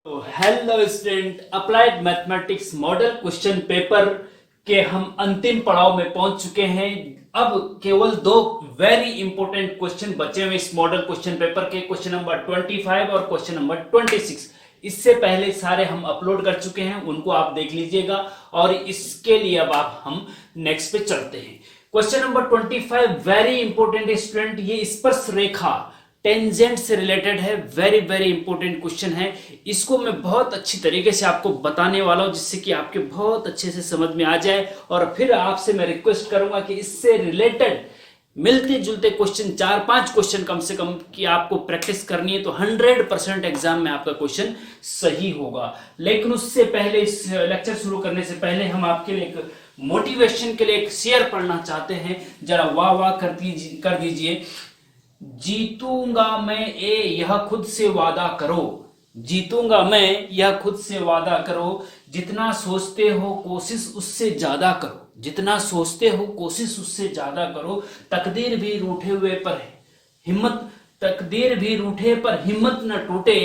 तो hello student, applied mathematics model question paper के हम अंतिम पड़ाव में पहुंच चुके हैं। अब केवल दो वेरी इंपॉर्टेंट क्वेश्चन बचे हुए इस मॉडल क्वेश्चन पेपर के, क्वेश्चन नंबर 25 और क्वेश्चन नंबर 26। इससे पहले सारे हम अपलोड कर चुके हैं, उनको आप देख लीजिएगा। और इसके लिए अब हम नेक्स्ट पे चलते हैं। Question number 25 very important student, ये स्पर्श रेखा टेंजेंट से रिलेटेड है। वेरी वेरी इंपॉर्टेंट क्वेश्चन है। इसको मैं बहुत अच्छी तरीके से आपको बताने वाला हूं, जिससे कि आपके बहुत अच्छे से समझ में आ जाए। और फिर आपसे मैं रिक्वेस्ट करूंगा कि इससे रिलेटेड मिलते जुलते क्वेश्चन 4-5 क्वेश्चन कम से कम की आपको प्रैक्टिस करनी है, तो 100% एग्जाम में आपका क्वेश्चन सही होगा। लेकिन उससे पहले, इस लेक्चर शुरू करने से पहले, हम आपके लिए एक मोटिवेशन के लिए एक शेयर पढ़ना चाहते हैं। जरा वाह वाह कर दीजिए। जीतूंगा मैं यह खुद से वादा करो, जीतूंगा मैं यह खुद से वादा करो, जितना सोचते हो कोशिश उससे ज्यादा करो, जितना सोचते हो कोशिश उससे ज्यादा करो, तकदीर भी रूठे हुए पर हिम्मत, तकदीर भी रूठे पर हिम्मत न टूटे,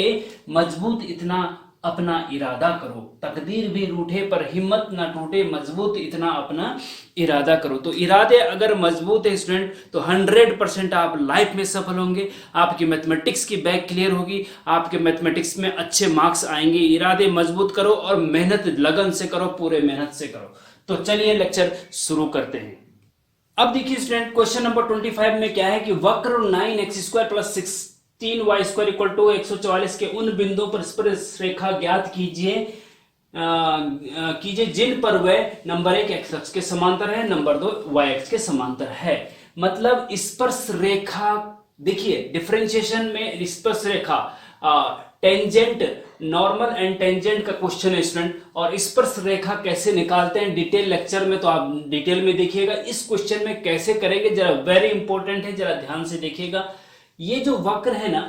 मजबूत इतना अपना इरादा करो, तकदीर भी रूठे पर हिम्मत न टूटे, मजबूत इतना अपना इरादा करो। तो इरादे अगर मजबूत है स्टूडेंट, तो 100% आप लाइफ में सफल होंगे। आपकी मैथमेटिक्स की बैग क्लियर होगी, आपके मैथमेटिक्स में अच्छे मार्क्स आएंगे। इरादे मजबूत करो और मेहनत लगन से करो, पूरे मेहनत से करो। तो चलिए लेक्चर शुरू करते हैं। अब देखिए स्टूडेंट, क्वेश्चन नंबर 25 में क्या है कि वक्र 9x² plus 16y² equal to 144 के उन बिंदुओं पर स्पर्श रेखा ज्ञात कीजिए जिन पर वह नंबर 1 एक्स अक्ष के समांतर है, नंबर 2 वाई अक्ष के समांतर है। मतलब स्पर्श रेखा, देखिए डिफरेंशिएशन में स्पर्श रेखा टेंजेंट, नॉर्मल एंड टेंजेंट का क्वेश्चन है स्टूडेंट। और स्पर्श रेखा कैसे निकालते हैं डिटेल लेक्चर में, तो आप डिटेल में देखिएगा। इस क्वेश्चन में कैसे करेंगे जरा वेरी इंपॉर्टेंट है, जरा ध्यान से देखिएगा। ये जो वक्र है ना,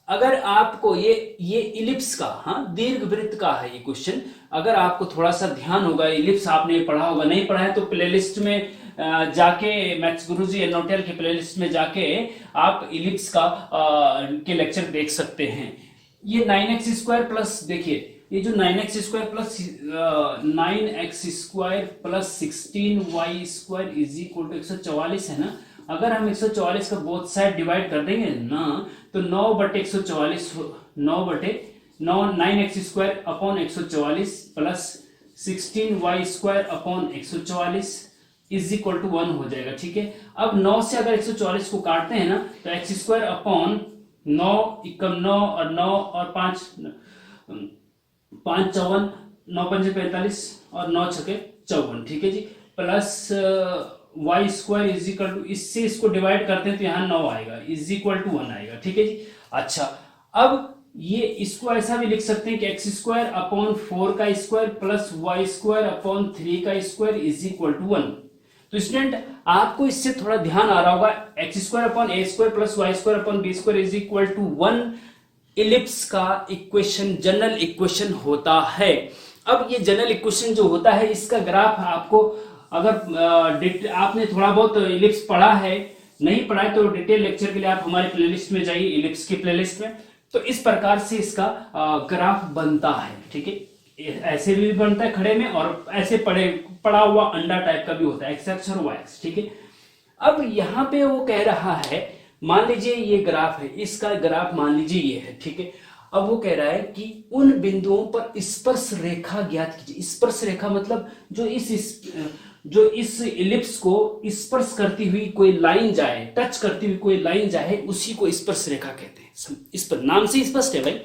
अगर आपको ये इलिप्स का, हाँ दीर्घ वृत्त का है ये क्वेश्चन। अगर आपको थोड़ा सा ध्यान होगा, इलिप्स आपने पढ़ा होगा, नहीं पढ़ा है तो प्लेलिस्ट में जाके, मैथ्स गुरुजी एनोटेल के प्लेलिस्ट में जाके आप इलिप्स का के लेक्चर देख सकते हैं। ये 9x² प्लस, देखिए ये जो 9x² plus 9x² plus 16y² is equal to 144 है ना। अगर हम 144 का बोथ साइड डिवाइड कर देंगे ना, तो 9/144, 9x² upon 144 plus 16y² upon 144 is equal to 1 हो जाएगा। ठीक है, अब 9 से अगर 144 को काटते हैं ना, तो x² अपॉन 9 एकम 9 और 9 और 5 54, 9 पंजे 45 और 9 छके 54। ठीक है जी, plus y² is equal to, इससे इसको डिवाइड करते हैं तो यहाँ 9 आएगा, इज इक्वल टू 1 आएगा। ठीक है जी। अच्छा, अब ये इसको ऐसा भी लिख सकते हैं कि x² अपॉन 4 का स्क्वायर प्लस y² अपॉन 3 का स्क्वायर इज इक्वल टू 1। तो स्टूडेंट आपको इससे थोड़ा ध्यान आ रहा होगा, x² upon a² plus y² upon b² is equal to 1 ellipse का इक्वेशन, जनरल इक्वेशन होता है। अब ये जनरल इक्वेशन जो होता है, इसका ग्राफ आपको, अगर आपने थोड़ा बहुत इलिप्स पढ़ा है, नहीं पढ़ा है तो डिटेल लेक्चर के लिए आप हमारे प्लेलिस्ट में जाइए, इलिप्स की प्लेलिस्ट में। तो इस प्रकार से इसका ग्राफ बनता है। ठीक है, ऐसे भी बनता है खड़े में, और ऐसे पड़ा हुआ अंडा टाइप का भी होता है, एक्स अक्ष और वाई अक्ष। ठीक है, अब यहाँ पे वो कह रहा है, मान लीजिए ये ग्राफ है, इसका ग्राफ मान लीजिए ये है। ठीक है, अब वो कह रहा है कि उन बिंदुओं पर स्पर्श रेखा ज्ञात कीजिए। स्पर्श रेखा मतलब जो इस इलिप्स को स्पर्श करती हुई कोई लाइन जाए, टच करती हुई कोई लाइन जाए, उसी को स्पर्श रेखा कहते हैं। इस पर नाम से स्पष्ट है भाई।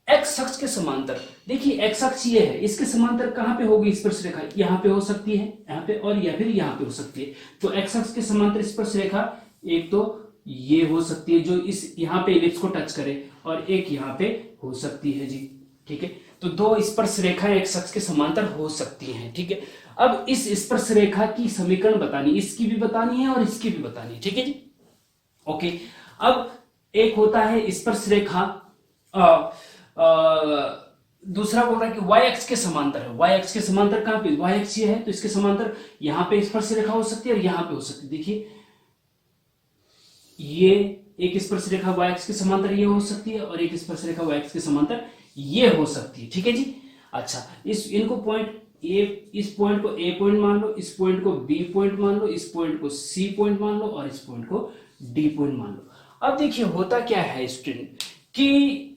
एक्स अक्ष के समांतर, देखिए एक्स अक्ष ये है, इसके समांतर कहां पे होगी स्पर्श रेखा? यहाँ पे हो सकती है, यहाँ पे, और या फिर यहाँ पे हो सकती है। तो एक्स अक्ष के समांतर स्पर्श रेखा एक तो ये हो सकती है जो इस यहाँ पे इलिप्स को टच करे, और एक यहाँ पे हो सकती है जी। ठीक है, तो दो स्पर्श रेखा एक्स अक्ष के समांतर हो सकती हैं। ठीक है, अब इस स्पर्श रेखा की समीकरण बतानी, इसकी भी बतानी है और इसकी भी बतानी है। ठीक है जी, ओके। अब एक होता है स्पर्श रेखा, दूसरा बोल रहा है कि वाई अक्ष के समांतर है। वाई अक्ष के समांतर कहां पे? वाई अक्ष ये है, तो इसके समांतर यहां पे स्पर्श रेखा हो सकती है और यहां पे हो सकती है। देखिए ये एक स्पर्श रेखा वाई अक्ष के समांतर ये हो सकती है, और एक स्पर्श रेखा वाई अक्ष के समांतर ये हो सकती है, ठीक है जी। अच्छा, इनको पॉइंट ए, इस पॉइंट को ए पॉइंट मान लो, इस पॉइंट को बी पॉइंट मान लो, इस पॉइंट को सी पॉइंट मान लो और इस पॉइंट को डी पॉइंट मान लो। अब देखिए होता क्या है स्टूडेंट कि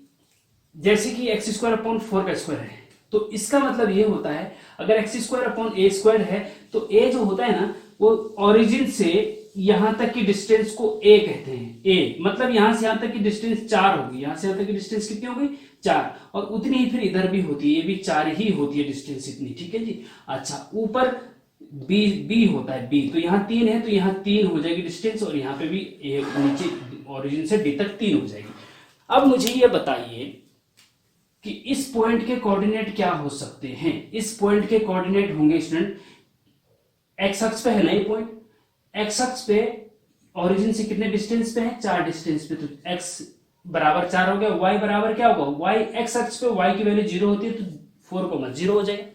जैसे कि एक्स स्क्वायर अपॉन 4 का स्क्वायर है, तो इसका मतलब ये होता है अगर एक्स स्क्वायर अपॉन ए स्क्वायर है तो ए जो होता है ना वो ओरिजिन से यहां तक की डिस्टेंस को ए कहते हैं। ए मतलब यहां से यहां तक की डिस्टेंस 4 होगी, यहां से यहां तक की डिस्टेंस कितनी हो गई 4, और उतनी ही फिर इधर भी होती है, ये भी 4 ही होती है डिस्टेंस इतनी, ठीक है जी। अच्छा, ऊपर बी बी होता है बी, तो यहाँ 3 है तो यहाँ 3 हो जाएगी डिस्टेंस, और यहाँ पे भी नीचे ओरिजिन से डी तक 3 हो जाएगी। अब मुझे ये बताइए कि इस पॉइंट के कोऑर्डिनेट क्या हो सकते हैं। इस पॉइंट के कोऑर्डिनेट होंगे स्टूडेंट, एक्स अक्ष पे है ना ये पॉइंट, एक्स अक्ष पे ओरिजिन से कितने डिस्टेंस पे है 4 डिस्टेंस पे, तो एक्स बराबर 4 हो गया। वाई बराबर क्या होगा, वाई एक्स अक्ष पे वाई की वैल्यू 0 होती है तो 4,0 हो जाएगा।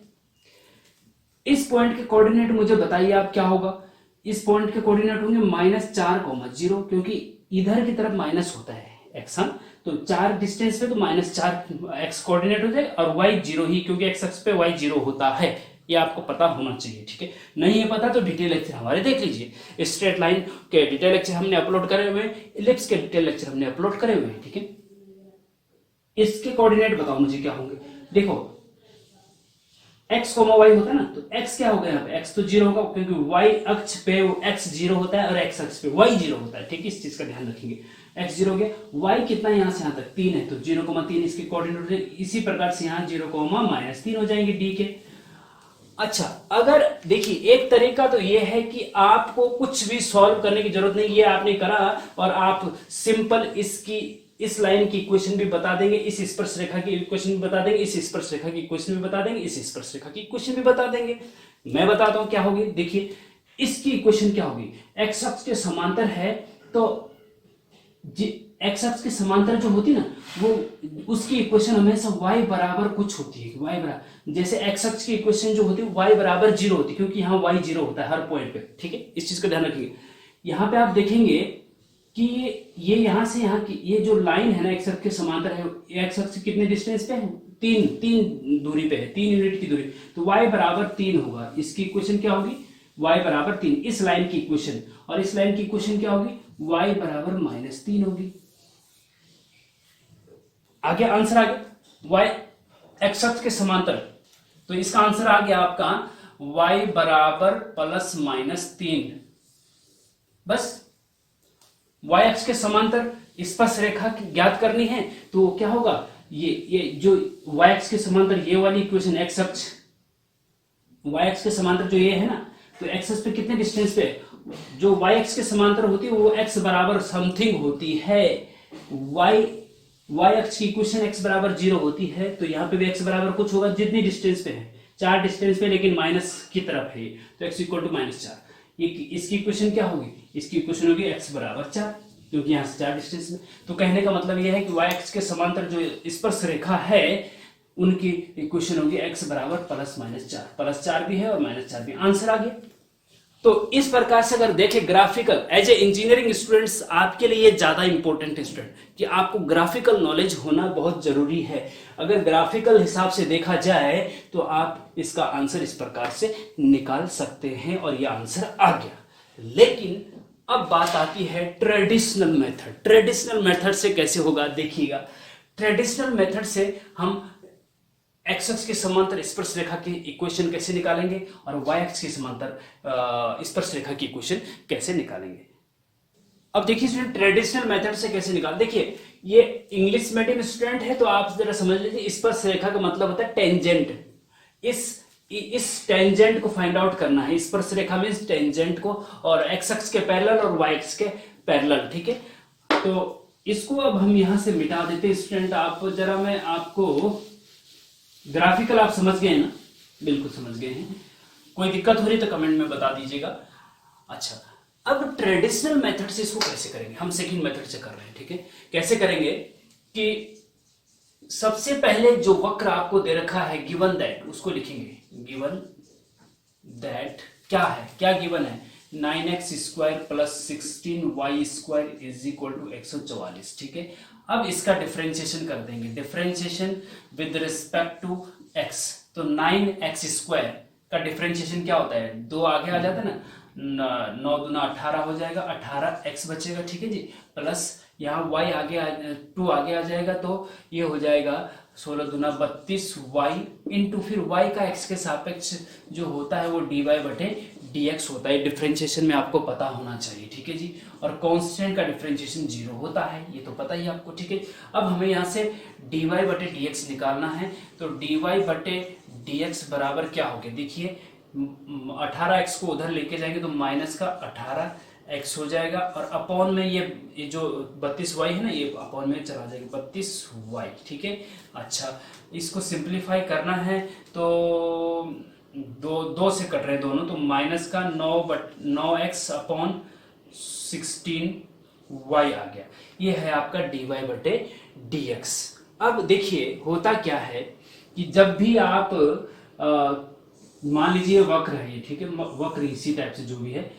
इस पॉइंट के कोऑर्डिनेट मुझे बताइए आप क्या होगा। इस पॉइंट के कोऑर्डिनेट होंगे -4,0, क्योंकि इधर की तरफ माइनस होता है एक्स, हम तो 4 डिस्टेंस पे तो -4 एक्स कोऑर्डिनेट हो जाए, और वाई 0 ही, क्योंकि एक्स अक्ष पे वाई 0 होता है। ये आपको पता होना चाहिए, ठीक है। नहीं है पता तो डिटेल लेक्चर हमारे देख लीजिए, स्ट्रेट लाइन के डिटेल लेक्चर हमने अपलोड करे हुए हैं, इलिप्स के डिटेल लेक्चर हमने अपलोड करे हुए हैं, ठीक है। इसके कोऑर्डिनेट बताओ मुझे क्या होंगे। देखो x, y होता है ना, तो x क्या होगा यहाँ पे, x तो 0 होगा, क्योंकि y अक्ष पे x 0 होता है और x अक्ष पे y 0 होता है, ठीक है। इस चीज का ध्यान रखेंगे, x 0 हो गया, y कितना है यहाँ से यहाँ तक 3 है, तो 0,3 इसके कोऑर्डिनेट हो जाएंगे। इसी प्रकार से यहाँ 0,-3 हो जाएंगे d के। अच्छा, अगर देखिए एक तरीका तो ये है कि आपको कुछ भी सॉल्व करने की जरूरत नहीं, ये आपने करा और आप सिंपल इसकी इस लाइन की इक्वेशन भी बता देंगे, इस स्पर्श रेखा की इक्वेशन भी बता देंगे, इस स्पर्श रेखा की इक्वेशन भी बता देंगे, इस स्पर्श रेखा की इक्वेशन भी बता देंगे। मैं बताता हूं क्या होगी, देखिए इसकी इक्वेशन क्या होगी, एक्स अक्ष के समांतर है तो एक्स अक्ष के समांतर जो होती ना वो उसकी इक्वेशन हमेशा y बराबर कुछ होती है, y बराबर, जैसे एक्स अक्ष की इक्वेशन जो होती है y बराबर 0 होती है, क्योंकि यहाँ y 0 होता है हर पॉइंट पे, ठीक है। इस चीज का ध्यान रखिए। यहाँ पे आप देखेंगे कि ये यहाँ से यहाँ की ये जो लाइन है ना एक्स अक्ष के समांतर है, एक्स अक्ष कितने डिस्टेंस पे है, 3 दूरी पे है, 3 यूनिट की दूरी, तो y बराबर 3 होगा। इसकी इक्वेशन क्या होगी, y बराबर 3, इस लाइन की इक्वेशन, और इस लाइन की इक्वेशन क्या होगी, y बराबर -3 होगी। आगे आंसर आ गया y एक्स अक्ष के समांतर, तो इसका आंसर आ गया आपका y बराबर +-3। बस y अक्ष के समांतर स्पर्श रेखा ज्ञात करनी है तो क्या होगा, ये जो y अक्ष के समांतर ये वाली इक्वेशन, एक्स अक्ष y अक्ष के समांतर जो ये है ना, तो एक्स अक्ष पे कितने डिस्टेंस पे जो y अक्ष के समांतर होती है वो x बराबर समथिंग होती है। y अक्ष की इक्वेशन x बराबर 0 होती है, तो यहाँ पे भी x बराबर कुछ होगा जितनी डिस्टेंस पे है, 4 डिस्टेंस पे, लेकिन माइनस की तरफ है, तो x इक्वल टू -4। ये इसकी इक्वेशन क्या होगी, इसकी इक्वेशन होगी x बराबर 4, क्योंकि यहाँ से 4 डिस्टेंस में। तो कहने का मतलब यह है कि y अक्ष के समांतर जो स्पर्श रेखा है उनकी इक्वेशन होगी x बराबर +-4, +4 भी है और -4 भी। आंसर आ गया। तो इस प्रकार से अगर देखें graphical, as a engineering students आपके लिए ज्यादा इंपॉर्टेंट स्टूडेंट कि आपको ग्राफिकल नॉलेज होना बहुत जरूरी है। अगर ग्राफिकल हिसाब से देखा जाए तो आप इसका आंसर इस प्रकार से निकाल सकते हैं, और यह आंसर आ गया। लेकिन अब बात आती है ट्रेडिशनल मेथड। ट्रेडिशनल मेथड से कैसे होगा, देखिएगा। ट्रेडिशनल मेथड से हम एक्स अक्ष के समांतर स्पर्श रेखा की इक्वेशन कैसे निकालेंगे और वाई अक्ष के समांतर स्पर्श रेखा की इक्वेशन कैसे निकालेंगे। अब देखिए स्टूडेंट ट्रेडिशनल मेथड से कैसे निकाल, देखिए ये इंग्लिश मीडियम स्टूडेंट है तो आप जरा समझ लीजिए, स्पर्श रेखा का मतलब होता है टेंजेंट। इस टेंजेंट को फाइंड आउट करना है। स्पर्श रेखा में टेंजेंट को, और एक्स अक्ष के पैरेलल और वाई अक्ष के पैरेलल, ठीक है। तो इसको अब हम यहां से मिटा देते हैं स्टूडेंट। आप जरा, मैं आपको ग्राफिकल आप समझ गए ना, बिल्कुल समझ गए हैं। कोई दिक्कत हो रही तो कमेंट में बता दीजिएगा। अच्छा, अब ट्रेडिशनल मेथड से इसको कैसे करेंगे, हम सेकंड मेथड से कर रहे हैं, ठीक है। कैसे करेंगे कि सबसे पहले जो वक्र आपको दे रखा है गिवन दैट, उसको लिखेंगे। गिवन दैट क्या है, क्या गिवन है, 9x² + 16y² = 144, ठीक है। अब इसका डिफरेंशिएशन कर देंगे, differentiation with respect to x, तो 9x² का डिफरेंशिएशन क्या होता है, 2 आगे आ जाता है ना, 9 दूना 18 हो जाएगा, 18x बचेगा, ठीक है जी, प्लस यहाँ y आगे 2 आगे आ जाएगा, तो ये हो जाएगा 16 दूना 32y इंटू फिर y का x के सापेक्ष जो होता है वो dy/dx होता है। डिफरेंशिएशन में आपको पता होना चाहिए, ठीक है जी। और कांस्टेंट का डिफरेंशिएशन 0 होता है, ये तो पता ही आपको, ठीक है। अब हमें यहाँ से dy/dx निकालना है, तो dy/dx बराबर क्या हो गया, देखिए 18x को उधर लेके जाएंगे तो माइनस का 18x हो जाएगा, और अपॉन में ये जो 32y है ना, ये अपॉन में चला जाएगा 32y, ठीक है। अच्छा, इसको सिंप्लीफाई करना है तो दो से कट रहे दोनों, तो माइनस का 9x अपॉन 16y आ गया, ये है आपका dy/dx। अब देखिए होता क्या है कि जब भी आप मान लीजिए वक्र है, ठीक है, वक्र इसी टाइप से जो भी है,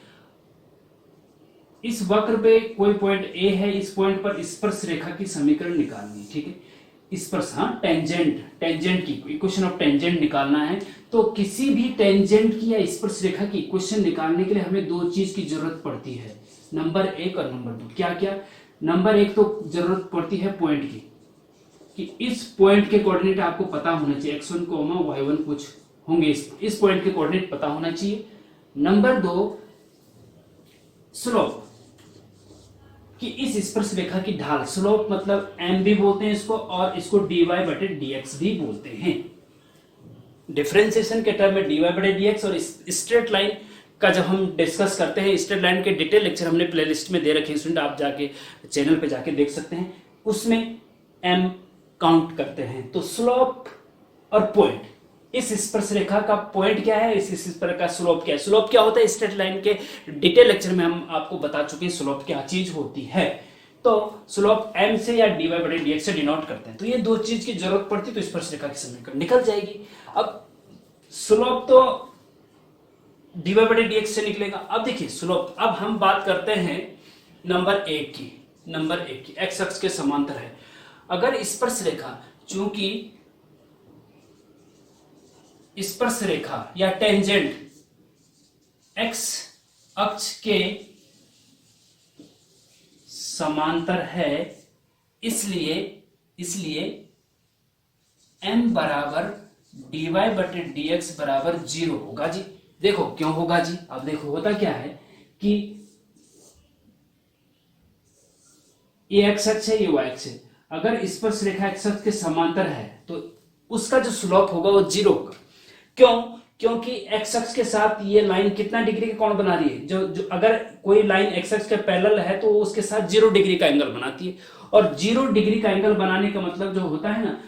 इस वक्र पे कोई पॉइंट A है, इस पॉइंट पर स्पर्श रेखा की समीकरण निकालनी है, ठीक है, स्पर्श, हाँ, टेंजेंट की इक्वेशन ऑफ टेंजेंट निकालना है। तो किसी भी टेंजेंट की या स्पर्श रेखा की इक्वेशन निकालने के लिए हमें 2 चीज की जरूरत पड़ती है, नंबर 1 और नंबर 2। क्या क्या? नंबर 1 तो जरूरत पड़ती है पॉइंट की, कि इस पॉइंट के कोऑर्डिनेट आपको पता होना चाहिए, x1, y1 कुछ होंगे, इस पॉइंट के कोऑर्डिनेट पता होना चाहिए। नंबर 2 स्लोप, कि इस स्पर्श रेखा की ढाल, स्लोप मतलब m भी बोलते हैं इसको, और इसको dy/dx भी बोलते हैं। डिफरेंशिएशन के टर्म में dy/dx, और स्ट्रेट लाइन का जब हम डिस्कस करते हैं, स्ट्रेट लाइन के डिटेल लेक्चर हमने प्लेलिस्ट में दे रखे हैं स्टूडेंट, आप जाके चैनल पे जाके देख सकते हैं, उसमें m काउंट करते हैं। तो स्लोप और पॉइंट, इस स्पर्श रेखा का पॉइंट क्या है, इस स्पर्श का स्लोप क्या है, स्लोप क्या होता है, स्ट्रेट लाइन के डिटेल लेक्चर में हम आपको बता चुके हैं स्लोप क्या चीज होती है। तो स्लोप m से या dy/dx से डिनोट करते हैं, तो ये 2 चीज की जरूरत पड़ती है, तो स्पर्श रेखा की समीकरण निकल जाएगी। अब स्लोप तो dy/dx से निकलेगा। अब देखिए स्लोप, अब हम बात करते हैं नंबर 1 की, x अक्ष के समांतर है। अगर स्पर्श रेखा, चूंकि स्पर्श रेखा या टेंजेंट x अक्ष के समांतर है, इसलिए m बराबर dy/dx बराबर 0 होगा जी। देखो क्यों होगा जी, अब देखो होता क्या है कि ये x अक्ष है, ये y अक्ष है, अगर स्पर्श रेखा x अक्ष के समांतर है तो उसका जो स्लोप होगा वो 0 होगा। क्यों? क्योंकि x अक्ष के साथ ये लाइन कितना डिग्री का कोण बना रही है, जो अगर कोई लाइन x अक्ष के पैरेलल है तो उसके साथ 0 डिग्री का एंगल बनाती है, और 0 डिग्री का एंगल बनाने का मतलब जो होता है ना,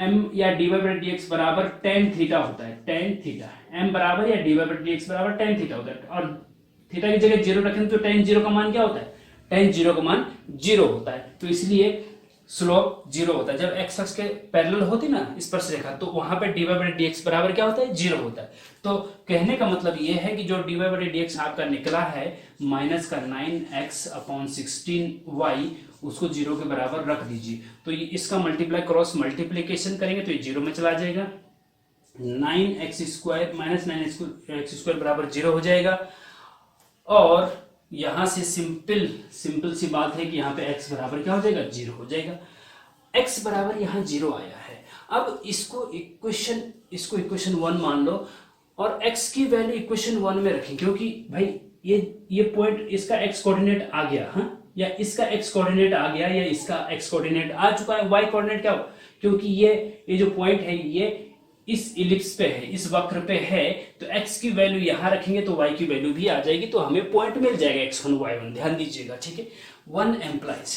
m या dy/dx बराबर tan थीटा होता है, tan थीटा, m बराबर या dy/dx बराबर tan थीटा होता है, और थीटा की जगह 0 रखें तो tan 0 का मान क्या होता है, tan 0 का मान 0 होता है, तो इसलिए स्लोप 0 होता है। जब x अक्ष के पैरेलल होती ना स्पर्श रेखा, तो वहां पे dy/dx बराबर क्या होता है, 0 होता है। तो कहने का मतलब ये है कि जो dy/dx आपका निकला है माइनस का 9x अपॉन 16y, उसको 0 के बराबर रख दीजिए, तो ये इसका मल्टीप्लाई क्रॉस मल्टीप्लीकेशन करेंगे तो ये 0 में चला जाएगा, 9x² माइनस 9x² बराबर 0 हो जाएगा। और यहां से सिंपल सी बात है कि यहाँ पे x बराबर क्या हो जाएगा, 0 हो जाएगा। x बराबर यहाँ 0 आया है। अब इसको इक्वेशन 1 मान लो, और x की वैल्यू इक्वेशन 1 में रखें, क्योंकि भाई ये पॉइंट, इसका x कोऑर्डिनेट आ गया, हाँ, या इसका x कोऑर्डिनेट आ गया, या इसका x कोऑर्डिनेट आ चुका है, y कोऑर्डिनेट क्या हो, क्योंकि ये जो पॉइंट है ये इस इलिप्स पे है, इस वक्र पे है, तो x की वैल्यू यहां रखेंगे तो y की वैल्यू भी आ जाएगी, तो हमें पॉइंट मिल जाएगा x1 y1, ध्यान दीजिएगा, ठीक है। 1 एम्प्लाइज,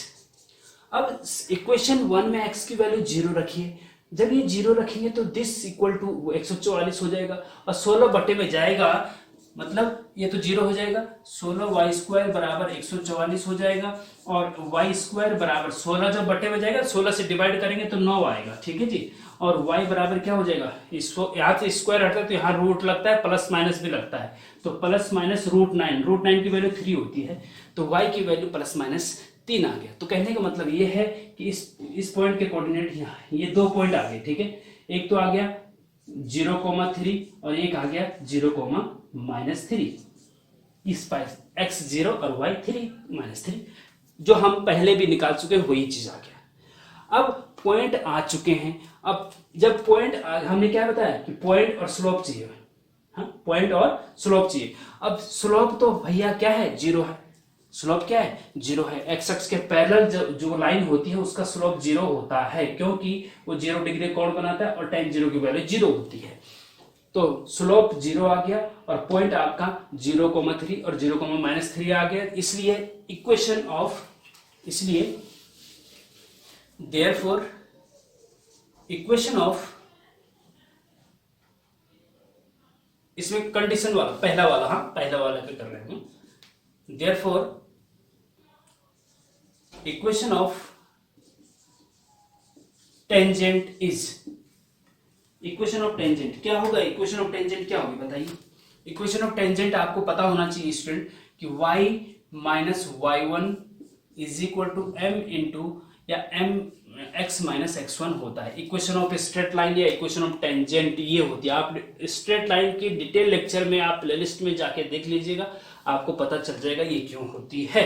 अब इक्वेशन 1 में x की वैल्यू 0 रखिए, जब ये 0 रखेंगे तो दिस इक्वल टू 144 हो जाएगा, और 16 बटे में जाएगा, मतलब ये तो 0 हो जाएगा, 16y² बराबर 144 हो जाएगा, और y² बराबर 16 जब बटे में जाएगा 16 से डिवाइड करेंगे तो 9 आएगा, ठीक है जी। और y बराबर क्या हो जाएगा, इसको यहाँ से स्क्वायर हटता है तो यहाँ रूट लगता है, प्लस माइनस भी लगता है, तो प्लस माइनस √9 की वैल्यू 3 होती है, तो y की वैल्यू प्लस माइनस 3 आ गया। तो कहने का मतलब ये है कि इस पॉइंट के कोऑर्डिनेट यहाँ ये 2 पॉइंट आ गए, ठीक है। एक तो आ गया 0,3 और एक आ गया 0,-3। इस पर x 0 और y 3-3 जो हम पहले भी निकाल चुके हैं वही चीज आ गया। अब पॉइंट आ चुके हैं। अब जब पॉइंट हमने क्या बताया कि पॉइंट और स्लोप चाहिए, हाँ पॉइंट और स्लोप चाहिए। अब स्लोप तो भैया क्या है, 0 है। स्लोप क्या है, 0 है। एक्स अक्ष के पैरेलल जो लाइन होती है उसका स्लोप 0 होता है, क्योंकि वो 0 डिग्री कोण बनाता है और tan 0 की वैल्यू 0 होती है। तो स्लोप 0 आ गया और पॉइंट आपका 0,3 और 0,-3 आ गया। इसलिए देयरफॉर इक्वेशन ऑफ, इसमें कंडीशन वाला पहला वाला पे कर रहे हैं। Therefore equation of tangent is, equation of tangent क्या होगा, इक्वेशन ऑफ टेंजेंट क्या होगी बताइए। इक्वेशन ऑफ टेंजेंट आपको पता होना चाहिए स्टूडेंट कि y minus y1 is equal to m into या m x माइनस x1 होता है। इक्वेशन ऑफ स्ट्रेट लाइन या इक्वेशन ऑफ टेंजेंट ये होती है। आप स्ट्रेट लाइन की डिटेल लेक्चर में आप प्लेलिस्ट में जाके देख लीजिएगा, आपको पता चल जाएगा ये क्यों होती है।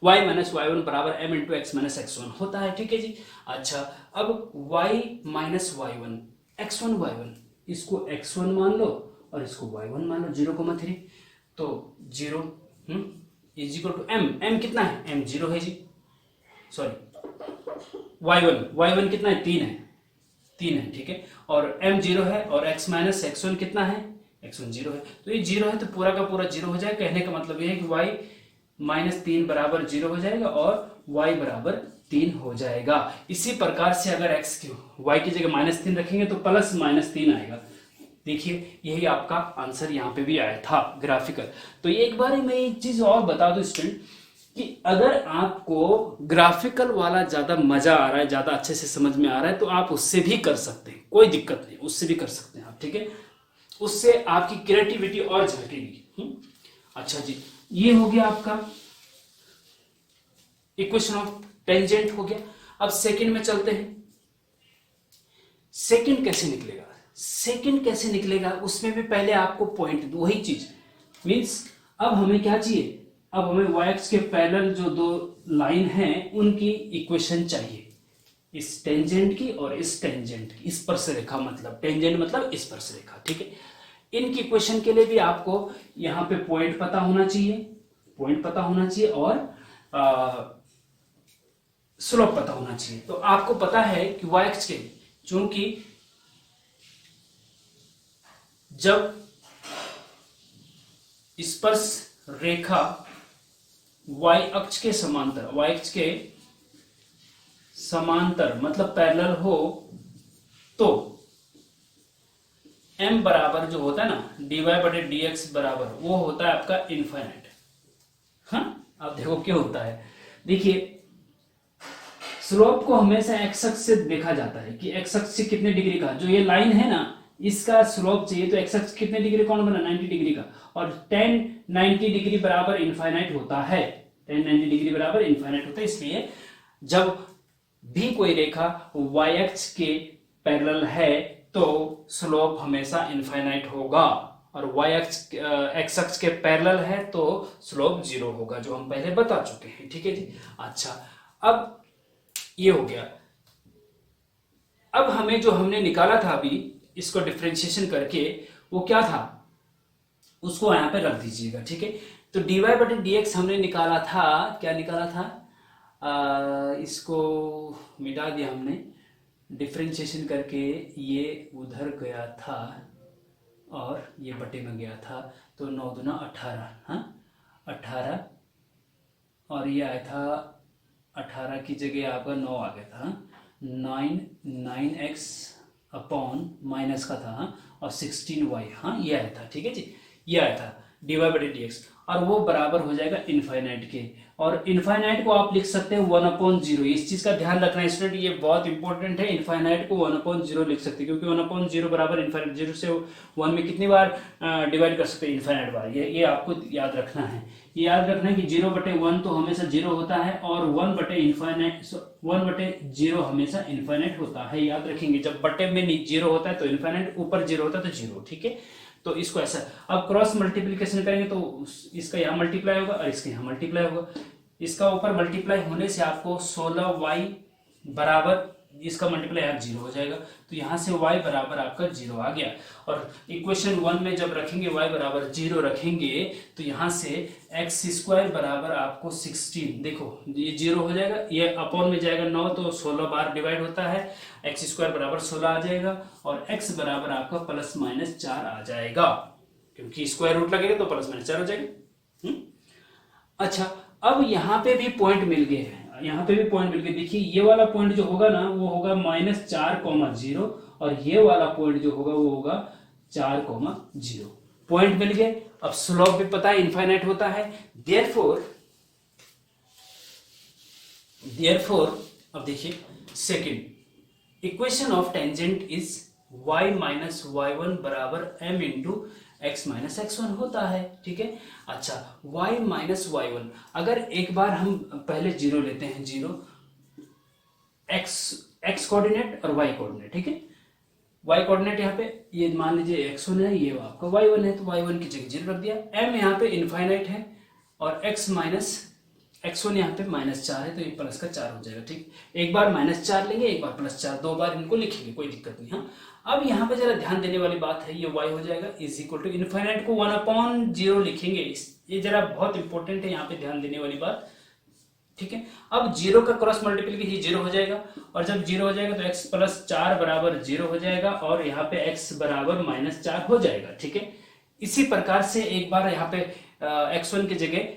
y माइनस y1 बराबर m into x minus x1 होता है, ठीक है जी। अच्छा, अब y minus y1 x1 y1 इसको x1 मान लो और इसको y1 मान लो 0,3, तो 0 इज इक्वल टू m कितना है, m 0 है जी, सॉरी y1 कितना है, 3 है, ठीक है। और m 0 है और x माइनस x1 कितना है, x1 0 है। तो ये 0 है तो पूरा का पूरा 0 हो जाएगा। कहने का मतलब ये है कि y माइनस 3 बराबर 0 हो जाएगा और y बराबर 3 हो जाएगा। इसी प्रकार से अगर x की y की जगह -3 रखेंगे तो प्लस -3 आएगा। देखिए यही आपका आंसर यहाँ पे भी आया था ग्राफिकल। तो एक बार मैं एक चीज और बता दूं स्टूडेंट कि अगर आपको ग्राफिकल वाला ज्यादा मजा आ रहा है, ज्यादा अच्छे से समझ में आ रहा है, तो आप उससे भी कर सकते हैं, कोई दिक्कत नहीं, उससे भी कर सकते हैं आप, ठीक है। उससे आपकी क्रिएटिविटी और झलकेगी। अच्छा जी, ये हो गया आपका इक्वेशन ऑफ टेंजेंट हो गया। अब सेकंड में चलते हैं। सेकंड कैसे निकलेगा, उसमें भी पहले आपको पॉइंट, वही चीज मींस अब हमें क्या चाहिए, अब हमें y एक्स के पैरेलल जो दो लाइन हैं उनकी इक्वेशन चाहिए, इस टेंजेंट की और इस टेंजेंट की, इस स्पर्शरेखा मतलब टेंजेंट मतलब स्पर्शरेखा, ठीक है। इनकी इक्वेशन के लिए भी आपको यहाँ पे पॉइंट पता होना चाहिए और स्लोप पता होना चाहिए। तो आपको पता है कि y एक्स के, चूंकि जब स्पर्श रेखा y अक्ष के समांतर मतलब पैरेलल हो तो m बराबर जो होता है ना dy/dx बराबर, वो होता है आपका इनफाइनाइट। हाँ, आप देखो क्या होता है। देखिए स्लोप को हमेशा x अक्ष से देखा जाता है कि x अक्ष से कितने डिग्री का, जो ये लाइन है ना इसका स्लोप चाहिए तो x अक्ष कितने डिग्री कौन बना, 90 डिग्री का, और tan 90 डिग्री बराबर इनफाइनाइट होता है, tan 90 डिग्री बराबर इनफाइनाइट होता है। इसलिए जब भी कोई रेखा y अक्ष के पैरेलल है तो स्लोप हमेशा इनफाइनाइट होगा, और y अक्ष x अक्ष के पैरेलल है तो स्लोप 0 होगा, जो हम पहले बता चुके हैं, ठीक है जी। अच्छा, अब ये हो गया। अब हमें जो हमने निकाला था अभी इसको डिफरेंशिएशन करके, वो क्या था उसको यहां पे रख दीजिएगा, ठीक है। तो dy/dx हमने निकाला था, क्या निकाला था, इसको मिटा दिया हमने, डिफरेंशिएशन करके ये उधर गया था और ये बटे में गया था, तो 9 दूना 18, हाँ 18, और ये आया था 18 की जगह आपका 9 आ गया था, 9x अपॉन माइनस का था, हाँ, और 16y, हाँ ये आया था, ठीक है जी, ये आया था dy/dx, और वो बराबर हो जाएगा इनफाइनाइट के, और इनफाइनाइट को आप लिख सकते हैं 1/0। इस चीज का ध्यान रखना है स्टूडेंट, ये बहुत इंपॉर्टेंट है। इनफाइनाइट को 1/0 लिख सकते हैं, क्योंकि 1/0 बराबर इनफाइनाइट, 0 से 1 में कितनी बार डिवाइड कर सकते हैं, इनफाइनाइट बार। ये आपको याद रखना है। ये याद रखना है कि 0/1 तो हमेशा 0 होता है, और 1/0 हमेशा इनफाइनाइट होता है। याद रखेंगे, जब बटे में 0 होता है तो इनफाइनाइट, ऊपर 0 होता है तो 0। ठीक है, तो इसको ऐसा। अब क्रॉस मल्टीप्लीकेशन करेंगे तो इसका यहाँ मल्टीप्लाई होगा और इसका यहाँ मल्टीप्लाई होगा। इसका ऊपर मल्टीप्लाई होने से आपको 16y बराबर, इसका मल्टीप्लाई यहाँ 0 हो जाएगा, तो यहाँ से y बराबर आपका 0 आ गया। और इक्वेशन 1 में जब रखेंगे y बराबर 0 रखेंगे तो यहाँ से x² बराबर आपको 16, देखो ये 0 हो जाएगा, ये अपॉन में जाएगा 9 तो 16 बार डिवाइड होता है, x² बराबर 16 आ जाएगा, और x बराबर आपका ±4 आ जाएगा, क्योंकि स्क्वायर रूट लगेगा तो ±4 हो जाएगा। अच्छा, अब यहाँ पे भी पॉइंट मिल गए हैं, यहाँ पे भी पॉइंट मिल गए। देखिए ये वाला पॉइंट जो होगा ना वो होगा -4,0, और ये वाला पॉइंट जो होगा वो होगा 4,0। पॉइंट मिल गए। अब स्लोप भी पता है इनफाइनाइट होता है, देयरफॉर अब देखिए second equation of tangent is y minus y1 बराबर m into x minus x1 होता है। ठीक है, अच्छा y माइनस y1, अगर एक बार हम पहले 0 लेते हैं, 0 x कोऑर्डिनेट और y कोऑर्डिनेट। ठीक है, y कोऑर्डिनेट यहाँ पे ये मान लीजिए x1 है, ये आपका y1 है, तो y1 की जगह 0 रख दिया। m यहाँ पे इनफाइनाइट है और x माइनस x1 यहाँ पे -4 है, तो ये प्लस का 4 हो जाएगा। ठीक, एक बार -4 लेंगे, एक बार +4, 2 बार इनको लिखेंगे, कोई दिक्कत नहीं। हाँ, अब यहाँ पे जरा ध्यान देने वाली बात है, ये y हो जाएगा इज इक्वल टू इनफाइनाइट को 1/0 लिखेंगे। ये जरा बहुत इंपॉर्टेंट है, यहाँ पे ध्यान देने वाली बात। ठीक है, अब 0 का क्रॉस मल्टीप्लिकेशन 0 हो जाएगा, और जब 0 हो जाएगा तो x + 4 बराबर 0 हो जाएगा, और यहाँ पे x बराबर -4 हो जाएगा। ठीक है, इसी प्रकार से एक बार यहाँ पे x1 की जगह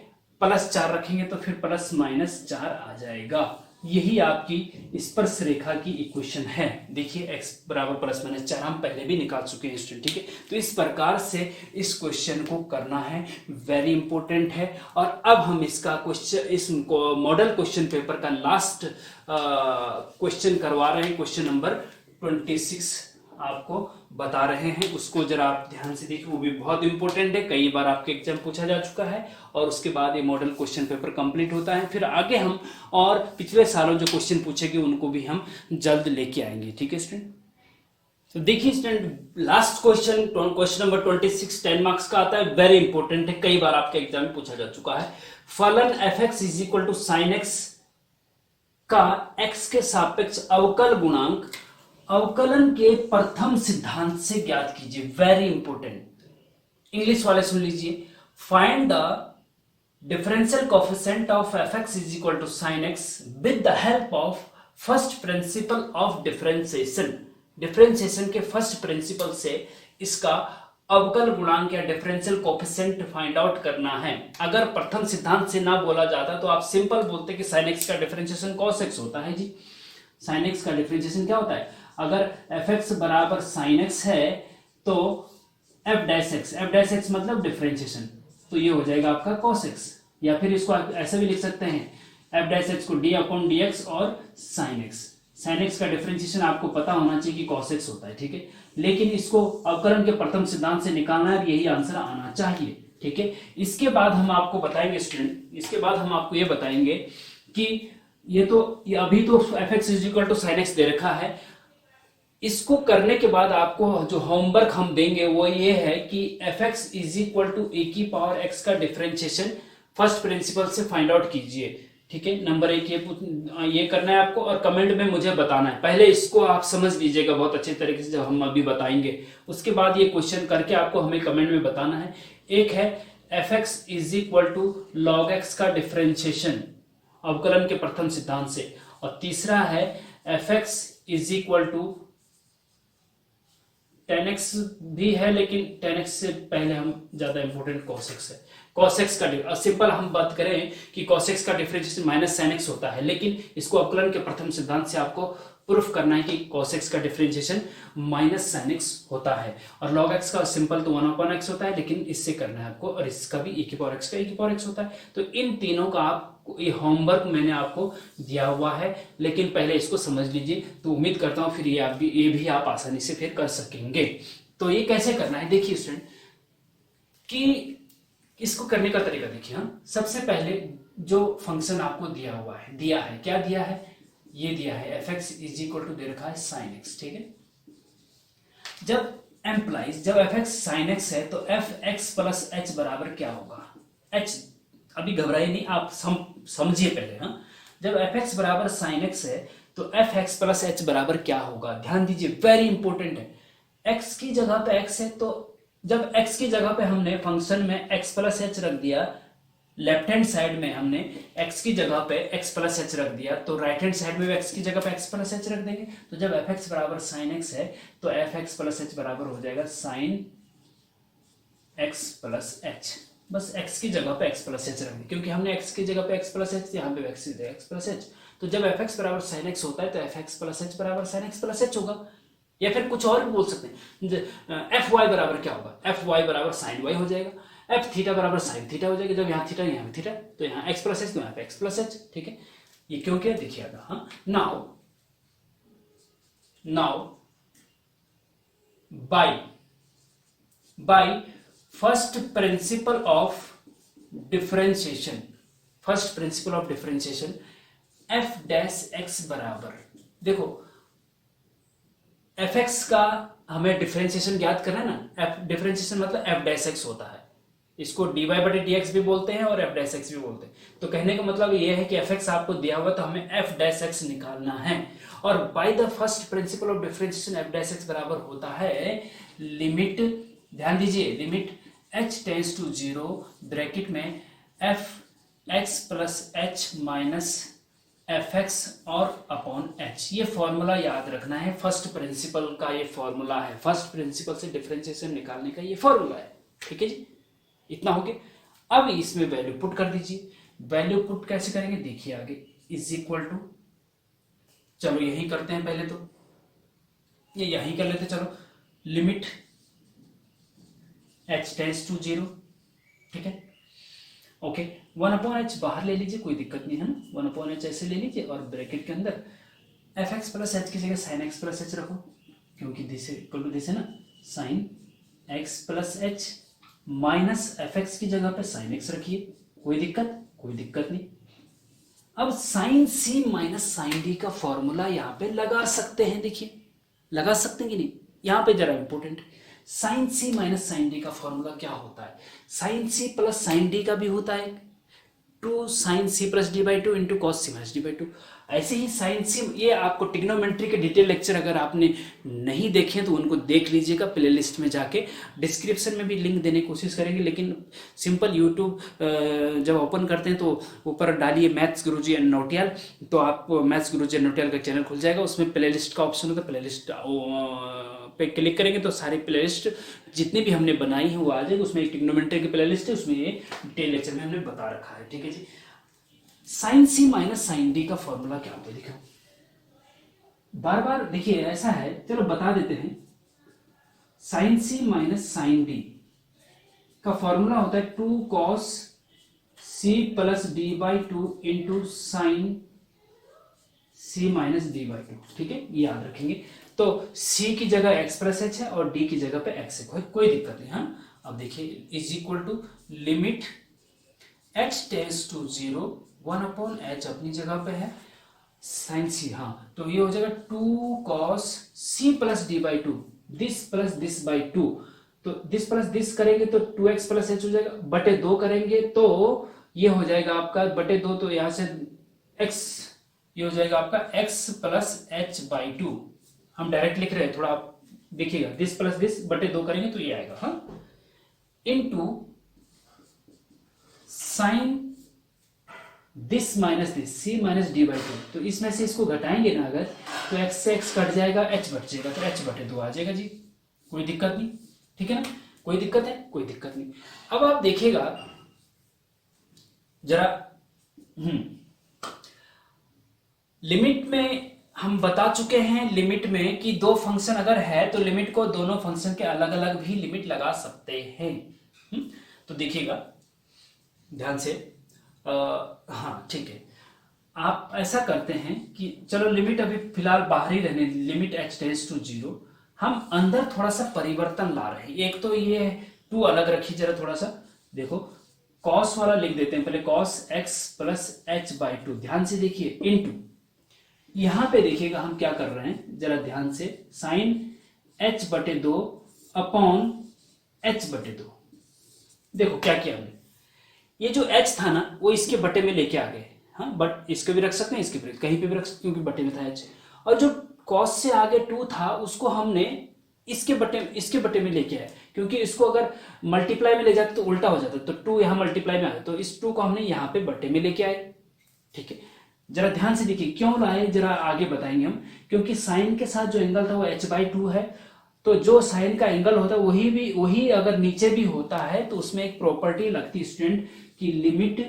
+4 रखेंगे तो फिर ±4 आ जाएगा। यही आपकी स्पर्श रेखा की इक्वेशन है। देखिए x बराबर +-4 हम पहले भी निकाल चुके हैं स्टूडेंट। ठीक है, तो इस प्रकार से इस क्वेश्चन को करना है, वेरी इंपॉर्टेंट है। और अब हम इसका क्वेश्चन, इस मॉडल क्वेश्चन पेपर का लास्ट क्वेश्चन करवा रहे हैं, क्वेश्चन नंबर 26 आपको बता रहे हैं, उसको जरा आप ध्यान से देखिए, वो भी बहुत इंपॉर्टेंट है, कई बार आपके एग्जाम पूछा जा चुका है, और उसके बाद ये मॉडल क्वेश्चन पेपर कंप्लीट होता है। फिर आगे हम और पिछले सालों जो क्वेश्चन पूछेंगे उनको भी हम जल्द लेके आएंगे। ठीक है स्टूडेंट, तो देखिए student, last question, question number 26 10 marks का आता है, वेरी इंपॉर्टेंट है, कई बार आपके एग्जाम में पूछा जा चुका है। फलन f(x) = sin x का x के सापेक्ष अवकल गुणांक अवकलन के प्रथम सिद्धांत से ज्ञात कीजिए। वेरी इंपॉर्टेंट, इंग्लिश वाले सुन लीजिए। Find the differential coefficient of f(x) = sin x with the help of first principle of differentiation. Differentiation के फर्स्ट प्रिंसिपल से इसका अवकल गुणांक या डिफरेंशियल कोएफिशिएंट फाइंड आउट करना है। अगर प्रथम सिद्धांत से ना बोला जाता तो आप सिंपल बोलते कि sin x का डिफरेंशिएशन cos x होता है। जी, sin x का डिफरेंशिएशन क्या होता है? अगर f(x) बराबर sin x है तो f'(x) मतलब डिफरेंशिएशन, तो ये हो जाएगा आपका cos x, या फिर इसको ऐसा भी लिख सकते हैं f'(x) को d/dx और sin x। sin x का डिफरेंशिएशन आपको पता होना चाहिए कि cos x होता है। ठीक है, लेकिन इसको अवकलन के प्रथम सिद्धांत से निकालना है, यही आंसर आना चाहिए। ठीक है, इसके बाद हम आपको बताएंगे स्टूडेंट, इसके बाद हम आपको ये बताएंगे कि ये अभी तो f(x) = sin x दे रखा है। इसको करने के बाद आपको जो होमवर्क हम देंगे वो ये है कि f(x) = e⁻x का डिफरेंशिएशन फर्स्ट प्रिंसिपल से फाइंड आउट कीजिए। ठीक है, नंबर 1 ये करना है आपको, और कमेंट में मुझे बताना है। पहले इसको आप समझ लीजिएगा बहुत अच्छे तरीके से, जब हम अभी बताएंगे उसके बाद ये क्वेश्चन करके आपको हमें कमेंट में बताना है। एक है f(x) = log x का डिफरेंशिएशन अवकलन के प्रथम सिद्धांत से, और तीसरा है f(x) = tan x भी है, लेकिन tan x से पहले हम ज्यादा इंपोर्टेंट cos x है। cos x का सिंपल हम बात करें कि cos x का डिफरेंशिएशन -sin x होता है, लेकिन इसको अवकलन के प्रथम सिद्धांत से आपको प्रूफ करना है कि cos x का डिफरेंशिएशन माइनस साइन एक्स होता है, और log x का सिंपल तो 1/x होता है, लेकिन इससे करना है आपको, और इसका भी e की पावर x का e की पावर x होता है। तो इन तीनों का आपको ये होमवर्क मैंने आपको दिया हुआ है, लेकिन पहले इसको समझ लीजिए। तो उम्मीद करता हूं फिर ये भी आप आसानी से फिर कर सकेंगे। तो ये कैसे करना है देखिए स्टूडेंट, कि इसको करने का तरीका देखिए। हाँ, सबसे पहले जो फंक्शन आपको दिया हुआ है, क्या दिया है, ये दिया है F X is equal to दे रखा है साइन एक्स, ठीक है। जब एफ एक्स साइन एक्स है तो एफ एक्स प्लस एच बराबर क्या होगा, एच अभी घबराइए नहीं, आप समझिए पहले। हाँ, जब एफ एक्स बराबर साइन एक्स है तो एफ एक्स प्लस एच बराबर क्या होगा, ध्यान दीजिए, वेरी इंपॉर्टेंट है। एक्स की जगह पे एक्स है, तो जब x की जगह पे हमने फंक्शन में x प्लस एच रख दिया, लेफ्ट हैंड साइड में हमने x की जगह पे x प्लस एच रख दिया, तो राइट हैंड साइड में भी x की जगह पे x प्लस एच रख देंगे। तो जब एफ एक्स बराबर साइन एक्स है तो एफ एक्स प्लस एच बराबर हो जाएगा साइन एक्स प्लस एच। बस x की जगह पे x प्लस एच रख दिया, क्योंकि हमने x की जगह पे x प्लस एच, यहाँ पे x की जगह x प्लस एच। तो जब एफ एक्स बराबर साइन एक्स होता है तो एफ एक्स प्लस एच बराबर साइन एक्स प्लस एच होगा, या फिर कुछ और भी बोल सकते हैं। एफ वाई बराबर क्या होगा, एफ वाई बराबर साइन वाई हो जाएगा, एफ थीटा बराबर साइन थीटा हो जाएगा। जब यहाँ थीटा यहाँ पे थीटा, तो यहाँ एक्स प्लस एच तो यहाँ पे एक्स प्लस एच, ठीक है। ये क्यों किया देखिएगा। हाँ, now by first principle of differentiation F dash X बराबर, देखो एफ एक्स का हमें डिफरेंशिएशन ज्ञात करना है ना, एफ डिफरेंशिएशन मतलब एफ डैश एक्स होता है, इसको डी वाई बटे डी एक्स भी बोलते हैं और एफ डैश एक्स भी बोलते हैं। तो कहने का मतलब ये है कि एफ एक्स आपको दिया हुआ तो हमें एफ डैश एक्स निकालना है, और by the first principle of differentiation F dash X बराबर होता है लिमिट, ध्यान दीजिए, limit H tends to 0 bracket में F X plus H minus F X और अपॉन एच। ये फॉर्मूला याद रखना है, फर्स्ट प्रिंसिपल का ये फॉर्मूला है, फर्स्ट प्रिंसिपल से डिफरेंशिएशन निकालने का ये फॉर्मूला है, ठीक है जी। इतना हो गया। अब इसमें वैल्यू पुट कर दीजिए। वैल्यू पुट कैसे करेंगे देखिए आगे, इज इक्वल टू, चलो यही करते हैं पहले, तो ये यही कर लेते, चलो लिमिट एच टेंस टू 0, ठीक है, ओके। 1/h बाहर ले लीजिए, कोई दिक्कत नहीं है ना, 1/h ऐसे ले लीजिए, और ब्रैकेट के अंदर एफ एक्स प्लस एच की जगह साइन एक्स प्लस एच रखो, क्योंकि दिस इक्वल टू दिस है ना, sine x plus H minus F x की जगह पे साइन एक्स रखिए, कोई दिक्कत नहीं। अब sign C minus sine D का फॉर्मूला यहाँ पे लगा सकते हैं, देखिए लगा सकते हैं कि नहीं, यहाँ पे जरा important, sine C minus sine D का फॉर्मूला क्या होता है, sine C plus sine D का भी होता है 2 sine C plus D by 2 into cos C minus D by 2। ऐसे ही साइन सी, ये आपको ट्रिग्नोमेट्री के डिटेल लेक्चर अगर आपने नहीं देखे तो उनको देख लीजिएगा प्लेलिस्ट में जाके, डिस्क्रिप्शन में भी लिंक देने की कोशिश करेंगे, लेकिन सिंपल यूट्यूब जब ओपन करते हैं तो ऊपर डालिए मैथ्स गुरुजी एंड नोटियाल, तो आपको मैथ्स गुरुजी एंड नोटियाल का चैनल खुल जाएगा, उसमें प्लेलिस्ट का ऑप्शन होता है, प्लेलिस्ट पे क्लिक करेंगे तो सारी प्लेलिस्ट जितनी भी हमने बनाई है वो आ जाएगी, उसमें एक ट्रिग्नोमेट्री की प्लेलिस्ट है, उसमें ये डिटेल लेक्चर में हमने बता रखा है, ठीक है जी। Sign C minus sine D का फॉर्मूला क्या होता है, देखो बार बार देखिए ऐसा है, चलो बता देते हैं। Sign C minus sine D का फॉर्मूला होता है 2 cos c plus D by 2 into sine c minus D by 2, ठीक है, ये याद रखेंगे। तो c की जगह x प्लस एच है और d की जगह पे x है, कोई दिक्कत नहीं। हाँ, अब देखिए is equal to limit h tends to 0 1/h अपनी जगह पे है, साइन c, हाँ, तो ये हो जाएगा 2 cos c plus D by 2, this plus this by 2, तो दिस प्लस दिस करेंगे तो 2x प्लस एच हो जाएगा, बटे 2 करेंगे तो ये हो जाएगा आपका बटे 2, तो यहां से x, ये हो जाएगा आपका x प्लस एच बाई 2। हम डायरेक्ट लिख रहे हैं, थोड़ा आप देखिएगा, दिस प्लस दिस बटे 2 करेंगे तो ये आएगा, हाँ, into sine this minus this c minus D by 2, तो इसमें से इसको घटाएंगे ना अगर, तो x से x कट जाएगा, h बच जाएगा, तो h बटे 2 आ जाएगा जी, कोई दिक्कत नहीं, ठीक है ना, कोई दिक्कत है, कोई दिक्कत नहीं। अब आप देखिएगा जरा, लिमिट में हम बता चुके हैं लिमिट में कि दो फंक्शन अगर है तो लिमिट को दोनों फंक्शन के अलग अलग भी लिमिट लगा सकते हैं। तो देखिएगा ध्यान से, हाँ ठीक है, आप ऐसा करते हैं कि चलो लिमिट अभी फिलहाल बाहर ही रहने, लिमिट h टेंड्स टू 0, हम अंदर थोड़ा सा परिवर्तन ला रहे हैं। एक तो ये 2 अलग रखिए जरा, थोड़ा सा देखो, cos वाला लिख देते हैं पहले, cos x प्लस h/2, ध्यान से देखिए, इनटू यहां पे देखिएगा हम क्या कर रहे हैं जरा ध्यान से, साइन h/2 अपॉन h/2। देखो क्या किया हमने, ये जो h था ना वो इसके बटे में लेके आ गए, हाँ, बट इसके भी रख सकते हैं, इसके भी कहीं पे भी रख सकते हैं क्योंकि बटे में था h। और जो cos से आगे 2 था उसको हमने इसके बटे में लेके आए, क्योंकि इसको अगर मल्टीप्लाई में ले जाते तो उल्टा हो जाता, तो 2 यहाँ मल्टीप्लाई में आ जाता, तो इस 2 को हमने यहाँ पे बटे में लेके आए। ठीक है, जरा ध्यान से देखिए क्यों लाए, जरा आगे बताएंगे हम, क्योंकि साइन के साथ जो एंगल था वो h/2 है, तो जो साइन का एंगल होता है वही अगर नीचे भी होता है तो उसमें एक प्रॉपर्टी लगती है स्टूडेंट की, limit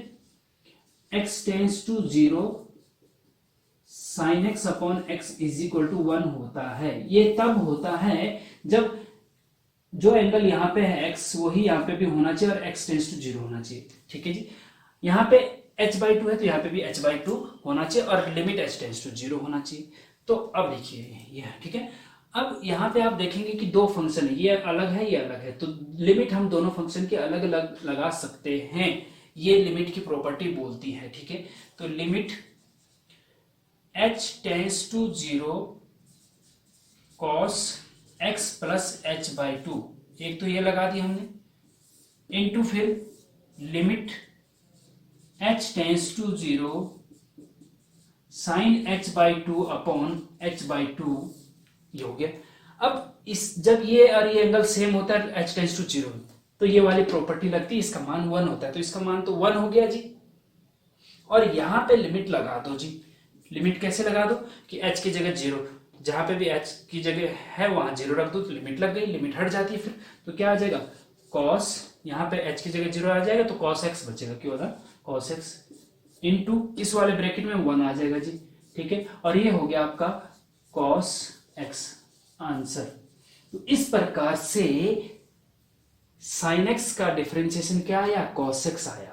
x tends to 0 sine x upon x is equal to 1 होता है। ये तब होता है जब जो एंगल यहाँ पे है x वही यहाँ पे भी होना चाहिए और x टेंड्स टू 0 होना चाहिए। ठीक है जी, यहाँ पे h/2 है तो यहाँ पे भी h/2 होना चाहिए और लिमिट h टेंड्स टू 0 होना चाहिए। तो अब देखिए ये, ठीक है, अब यहाँ पे आप देखेंगे कि दो फंक्शन है, ये अलग है ये अलग है, तो लिमिट हम दोनों फंक्शन के अलग अलग लगा सकते हैं, ये लिमिट की प्रॉपर्टी बोलती है। ठीक है, तो limit h tends to 0 cos x plus h/2, एक तो ये लगा दी हमने, इनटू फिर limit h tends to 0 sine h/2 upon h/2, ये हो गया। अब इस जब ये और ये एंगल सेम होता है h टेंड्स टू 0 तो ये वाली प्रॉपर्टी लगती है, इसका मान 1 होता है, तो इसका मान तो 1 हो गया जी। और यहां पे लिमिट लगा दो जी, लिमिट कैसे लगा दो कि h की जगह 0, जहां पे भी h की जगह है वहां 0 रख दो तो लिमिट लग गई, लिमिट हट जाती है फिर, तो क्या आ जाएगा, cos, यहाँ पे h की जगह 0 आ जाएगा तो cos x बचेगा, क्यों होगा cos x इनटू इस वाले ब्रैकेट में 1 आ जाएगा जी। ठीक है, और ये हो गया आपका cos x आंसर। तो इस प्रकार से sin x का डिफरेंशिएशन क्या आया, cos x आया।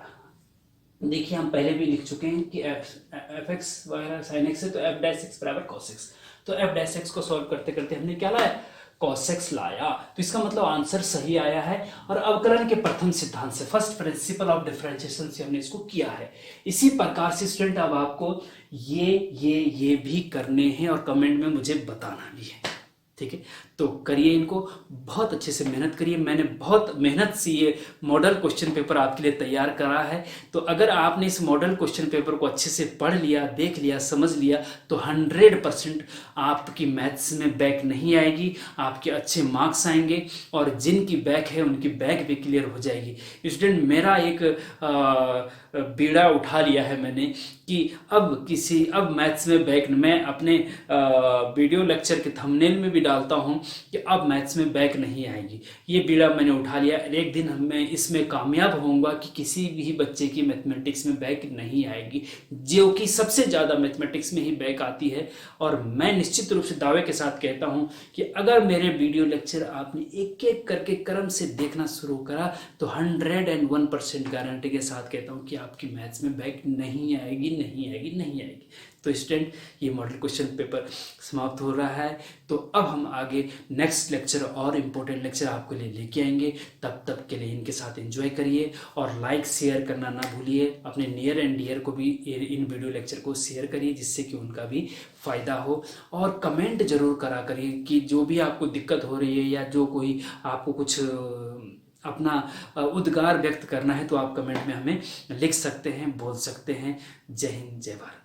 देखिए हम पहले भी लिख चुके हैं कि f x वगैरह sin x है तो f डैश x बराबर cos x, तो f डैश x को सॉल्व करते करते हमने क्या लाया, cos x लाया, तो इसका मतलब आंसर सही आया है। और अवकलन के प्रथम सिद्धांत से, फर्स्ट प्रिंसिपल ऑफ डिफरेंशिएशन से हमने इसको किया है। इसी प्रकार से स्टूडेंट अब आपको ये भी करने हैं और कमेंट में मुझे बताना भी है। ठीक है, तो करिए इनको, बहुत अच्छे से मेहनत करिए। मैंने बहुत मेहनत से ये मॉडल क्वेश्चन पेपर आपके लिए तैयार करा है, तो अगर आपने इस मॉडल क्वेश्चन पेपर को अच्छे से पढ़ लिया, देख लिया, समझ लिया तो 100% आपकी मैथ्स में बैक नहीं आएगी, आपके अच्छे मार्क्स आएंगे और जिनकी बैक है उनकी बैक भी क्लियर हो जाएगी। स्टूडेंट मेरा एक बीड़ा उठा लिया है मैंने कि अब मैथ्स में बैक, मैं अपने वीडियो लेक्चर के थंबनेल में भी डालता हूं कि अब मैथ्स में बैक नहीं आएगी। ये बीड़ा मैंने उठा लिया, एक दिन मैं इसमें कामयाब होऊंगा कि किसी भी बच्चे की मैथमेटिक्स में बैक नहीं आएगी, जो कि सबसे ज़्यादा मैथमेटिक्स में ही बैक आती है। और मैं निश्चित रूप से दावे के साथ कहता हूं कि अगर मेरे वीडियो लेक्चर आपने एक एक करके क्रम से देखना शुरू करा तो 101% गारंटी के साथ कहता हूं कि आपकी मैथ्स में बैक नहीं आएगी। तो स्टूडेंट ये मॉडल क्वेश्चन पेपर समाप्त हो रहा है, तो अब हम आगे नेक्स्ट लेक्चर और इम्पोर्टेंट लेक्चर आपके लिए लेके आएंगे। तब के लिए इनके साथ एंजॉय करिए और लाइक शेयर करना ना भूलिए। अपने नियर एंड डियर को भी इन वीडियो लेक्चर को शेयर करिए जिससे कि उनका भी फ़ायदा हो। और कमेंट जरूर करा करिए कि जो भी आपको दिक्कत हो रही है या जो कोई आपको कुछ अपना उद्गार व्यक्त करना है तो आप कमेंट में हमें लिख सकते हैं, बोल सकते हैं। जय हिंद, जय भारत।